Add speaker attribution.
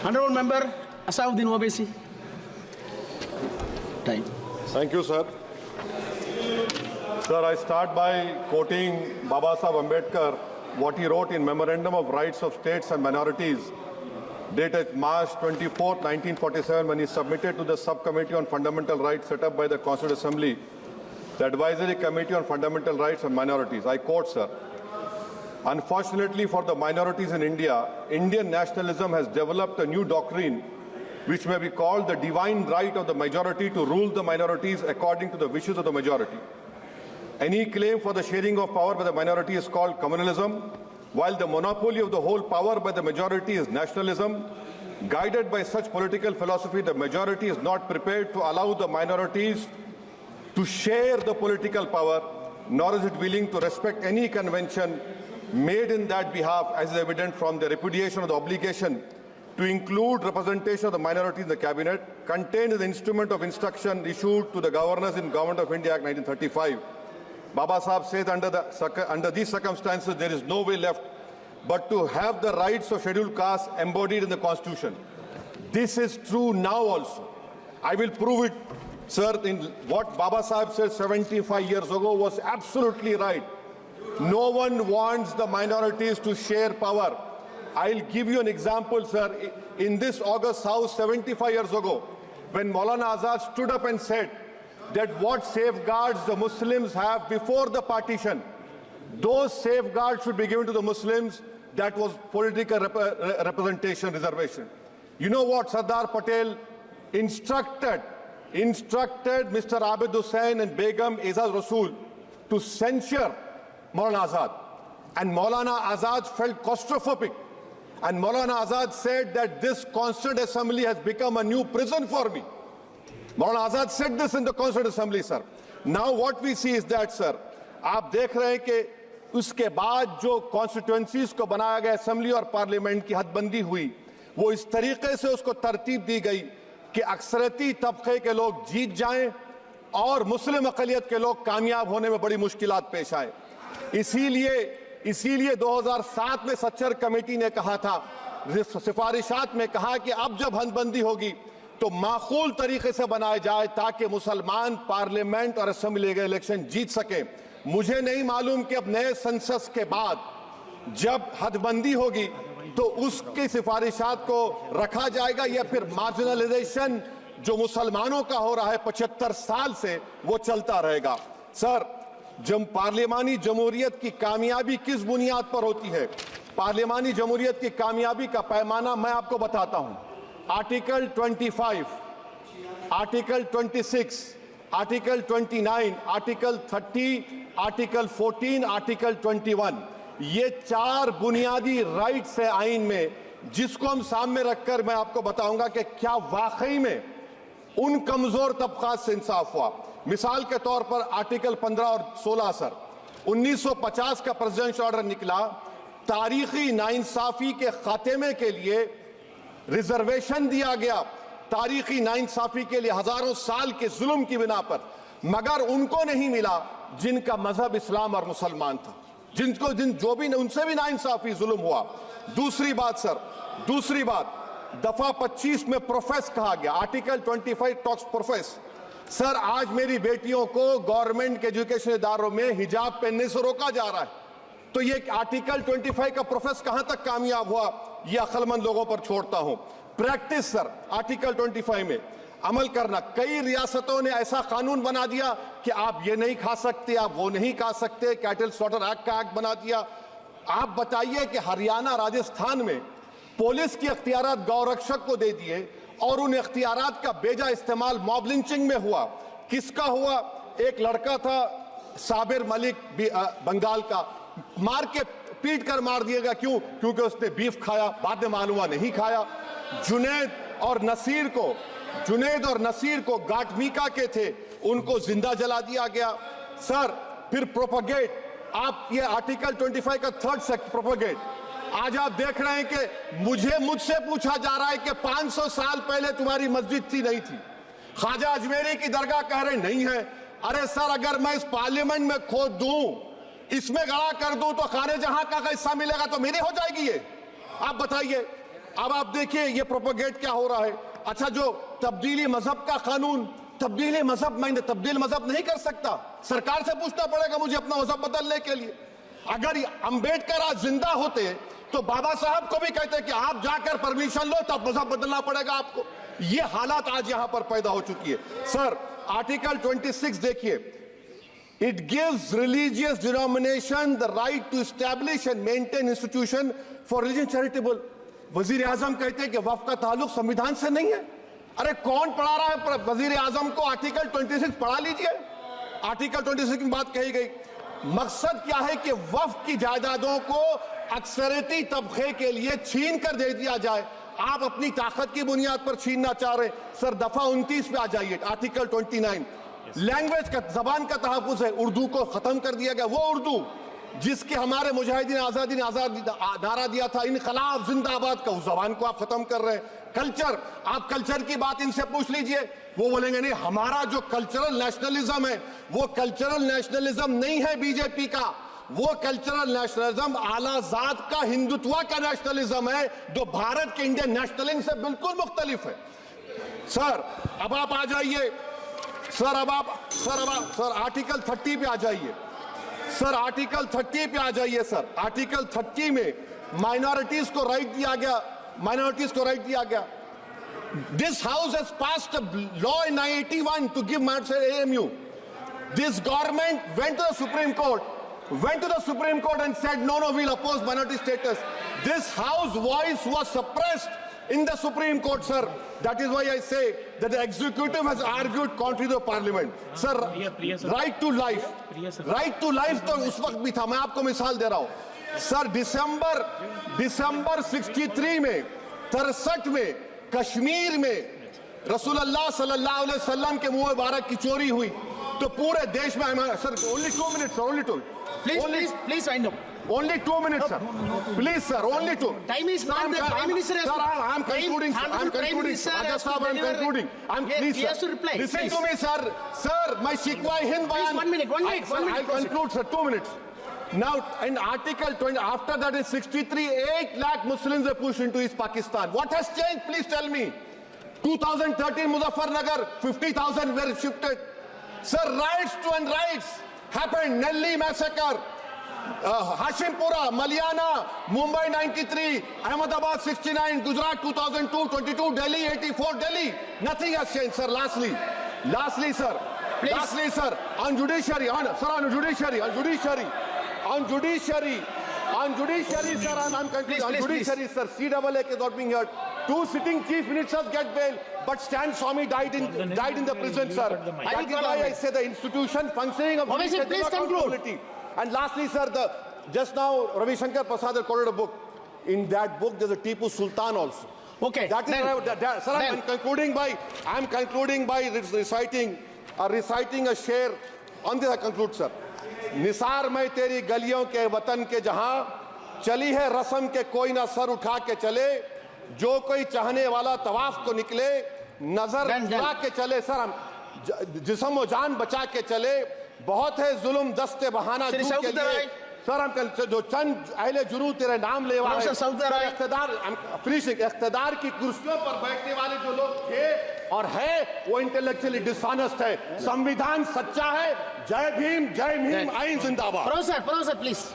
Speaker 1: Honorable Member Asauddin Owaisi. Time.
Speaker 2: Thank you, sir. Sir, I start by quoting Baba Saheb Ambedkar, what he wrote in Memorandum of Rights of States and Minorities, dated March 24, 1947, when he submitted to the Subcommittee on Fundamental Rights set up by the Constituent Assembly, the Advisory Committee on Fundamental Rights and Minorities. I quote, sir, "Unfortunately for the minorities in India, Indian nationalism has developed a new doctrine which may be called the divine right of the majority to rule the minorities according to the wishes of the majority. Any claim for the sharing of power by the minority is called communalism, while the monopoly of the whole power by the majority is nationalism. Guided by such political philosophy, the majority is not prepared to allow the minorities to share the political power, nor is it willing to respect any convention made in that behalf, as is evident from the repudiation of the obligation to include representation of the minority in the cabinet, contained in the Instrument of Instruction issued to the governors in Government of India Act 1935. Baba Saheb says under these circumstances, there is no way left but to have the rights of scheduled castes embodied in the Constitution. This is true now also. I will prove it, sir, in what Baba Saheb said 75 years ago was absolutely right. No one wants the minorities to share power. I'll give you an example, sir. In this August House 75 years ago, when Maulana Azad stood up and said that what safeguards the Muslims have before the partition, those safeguards should be given to the Muslims, that was political representation reservation. You know what Sardar Patel instructed Mr. Abid Hussain and Begum Aizaz Rasool to censure Maulana Azad. And Maulana Azad felt claustrophobic. And Maulana Azad said that this Constituent Assembly has become a new prison for me. Maulana Azad said this in the Constituent Assembly, sir. Now what we see is that, sir, आप देख रहे हैं कि उसके बाद जो constituencies को बनाया गया असेंबली और पार्लियामेंट की हदबंदी हुई, वो इस तरीके से उसको तरतीब दी गई कि अक्सरती तबके के लोग जीत जाएं और मुस्लिम अक़लियत के लोग कामयाब होने में बड़ी मुश्किलात पेश आए। इसीलिए 2007 में सच्चर कमेटी ने कहा था, सिफारिशात में कहा कि अब जब हदबंदी होगी तो माकूल तरीके से बनाया जाए ताकि मुसलमान पार्लियामेंट और असेंबली के इलेक्शन जीत सके। मुझे नहीं मालूम कि अब नए सेंसस के बाद जब हदबंदी होगी तो उसकी सिफारिशात को रखा जाएगा या फिर मार्जिनलाइजेशन जो मुसलमानों का हो रहा है 75 साल से वो चलता रहेगा। सर, जब पार्लियामानी जमहूरियत की कामयाबी किस बुनियाद पर होती है? पार्लियामानी जमहूरियत की कामयाबी का पैमाना मैं आपको बताता हूं। Article 25, article 26, article 29, article 30, article 14, article 21, ये 4 बुनियादी राइट्स है आइन में, जिसको हम सामने रखकर मैं आपको बताऊंगा कि क्या वाकई में उन कमजोर तबकात से इंसाफ हुआ। मिसाल के तौर पर आर्टिकल 15 और 16, सर, 1950 का प्रेसिडेंशियल ऑर्डर निकला, तारीखी नाइंसाफी के खात्मे के लिए रिजर्वेशन दिया गया, तारीखी नाइंसाफी के लिए हजारों साल के जुल्म की बिना पर, मगर उनको नहीं मिला जिनका मजहब इस्लाम और मुसलमान था, जो भी उनसे भी नाइंसाफी जुल्म हुआ। दूसरी बात, सर, दूसरी बात, दफा 25 में प्रोफेस कहा गया, आर्टिकल 25 टॉक्स प्रोफेस। सर, आज मेरी बेटियों को गवर्नमेंट के एजुकेशन इदारों में हिजाब पहनने से रोका जा रहा है, तो ये आर्टिकल 25 का प्रोफेस कहां तक कामयाब हुआ, ये अक्लमंद लोगों पर छोड़ता हूं। प्रैक्टिस, सर, आर्टिकल 25 में अमल करना। कई रियासतों ने ऐसा कानून बना दिया कि आप ये नहीं खा सकते, आप वो नहीं खा सकते, कैटल स्लॉटर एक्ट का एक्ट बना दिया। आप बताइए कि हरियाणा, राजस्थान में पुलिस की अख्तियारात गौरक्षक को दे दिए और उन अख्तियारात का बेजा इस्तेमाल मॉब लिंचिंग में हुआ। किसका हुआ? एक लड़का था साबिर मलिक बंगाल का, मार के पीट कर मार दिया गया। क्यों? क्योंकि उसने बीफ खाया, बाद में मालूम हुआ नहीं खाया। जुनैद और नसीर को गाटमीका के थे, उनको जिंदा जला दिया गया। सर, फिर प्रोपगेट, आप ये आर्टिकल 25 का 3rd सेक्शन प्रोपगेट, आज आप देख रहे हैं कि मुझसे पूछा जा रहा है कि 500 साल पहले तुम्हारी मस्जिद थी, नहीं थी। ख्वाजा अजमेरी की दरगाह कह रहे नहीं है। अरे सर, अगर मैं इस पार्लियामेंट में खोद दूं, इसमें गड़ा कर दूं, तो खाने जहां का हिस्सा मिलेगा तो मेरी हो जाएगी ये। आप बताइए। अब आप देखिए ये प्रोपोगेट क्या हो रहा है। अच्छा, जो तब्दीली मजहब का कानून, तब्दीली मजहब, मैं तब्दील मजहब नहीं कर सकता, सरकार से पूछना पड़ेगा मुझे अपना मजहब बदलने के लिए। अगर अंबेडकर आज जिंदा होते तो बाबा साहब को भी कहते कि आप जाकर परमिशन लो, तब मजहब बदलना पड़ेगा आपको। ये हालात आज यहां पर पैदा हो चुकी है। सर, आर्टिकल 26 देखिए, it gives religious denomination the right to establish and maintain institution for religion charitable. वजीर आजम कहते हैं कि वक्फ का ताल्लुक संविधान से नहीं है। अरे कौन पढ़ा रहा है वजीर आजम को? आर्टिकल 26 पढ़ा लीजिए। आर्टिकल 26 की बात कही गई। मकसद क्या है कि वक्फ की जायदादों को अक्सरियती तबके के लिए छीन कर दे दिया जाए। आप अपनी ताकत की बुनियाद पर छीनना चाह रहे। सर, दफा 29 पे आ जाइए, आर्टिकल 29। लैंग्वेज का, जबान का तहफ्फुज है। उर्दू को खत्म कर दिया गया। वो उर्दू जिसके हमारे मुजाहिदीन आजादी ने नारा दिया था, इनकलाब जिंदाबाद का, उस जबान को आप खत्म कर रहे हैं। कल्चर, आप कल्चर की बात इनसे पूछ लीजिए, वो बोलेंगे नहीं, हमारा जो कल्चरल नेशनलिज्म है वो कल्चरल नेशनलिज्म नहीं है बीजेपी का, वो कल्चरल नेशनलिज्म आलाजाद का, हिंदुत्व का नेशनलिज्म है, जो भारत के इंडियन नेशनलिज्म से बिल्कुल मुख्तलिफ है। सर, अब आप आ जाइए। सर आर्टिकल 30 पे आ जाइए। सर, आर्टिकल 30 पे आ जाइए। सर, आर्टिकल 30 में माइनॉरिटीज को राइट दिया गया, माइनॉरिटीज को राइट दिया गया। This house has passed a law in 1981 to give minorities AMU. This government went to the Supreme Court and said, no, we'll oppose minority status. This house voice was suppressed in the Supreme Court, sir. That is why I say that the executive has argued contrary to the parliament. Sir, right to life. Right to life तो उस वक्त भी था। मैं आपको मिसाल दे रहा हूं। सर, दिसंबर 63 में, 63 में कश्मीर में रसूलुल्लाह सल्लल्लाहु अलैहि वसल्लम के मुंह मुबारक की चोरी हुई तो पूरे देश में, sir, only 2 minutes, sir, only 2.
Speaker 1: Please wind up.
Speaker 2: Only 2 minutes, sir. Please, sir, only 2.
Speaker 1: Time is not there. Prime Minister has to.
Speaker 2: Sir, I'm concluding. I'm concluding. Raja Sahab, I'm concluding. Please,
Speaker 1: he has to reply.
Speaker 2: Listen
Speaker 1: Please.
Speaker 2: to me, sir. Sir, my Shikwa Hind Bayan.
Speaker 1: Please, 1 minute.
Speaker 2: Sir, I'll conclude, sir. 2 minutes. Now, in Article 20, after that in 63, 8 lakh Muslims were pushed into East Pakistan. What has changed? Please tell me. 2013 Muzaffarnagar, 50,000 were shifted. Sir, riots to end rights happened. Nelli massacre, Hashimpura, Maliana, Mumbai 93, Ahmedabad 69, Gujarat 2002, 22, Delhi 84, Delhi. Nothing has changed, sir. Lastly, sir.
Speaker 1: Please.
Speaker 2: Lastly, sir, on judiciary, sir, on judiciary, sir, I'm concluding. On judiciary, sir, CAA is not being heard. 2 sitting chief ministers get bail, but Stan Swamy died in the prison, sir. That is why I say the institution functioning of
Speaker 1: Obviously, please conclude.
Speaker 2: And lastly, sir, just now Ravi Shankar Prasad has quoted a book. In that book, there's a Tipu Sultan also.
Speaker 1: Okay.
Speaker 2: That is, sir, I'm concluding by reciting a share. On this I conclude, sir. Nisar मैं तेरी गलियों के वतन के जहां चली है रस्म के कोई ना सर उठा के चले, जो कोई चाहने वाला तवाफ को निकले, नजर उठा के चले। सर, हम जिस्म व जान बचा के चले, बहुत है जुल्म दस्ते बहाना दूर के लिए। सर, हम जो चंद अहले जुनू तेरे नाम ले वाले इख्तिदार की कुर्सियों पर बैठने वाले जो लोग थे और है, वो इंटेलेक्चुअली डिसऑनेस्ट है। संविधान सच्चा है। जय भीम, आइन जिंदाबाद।
Speaker 1: Professor, please.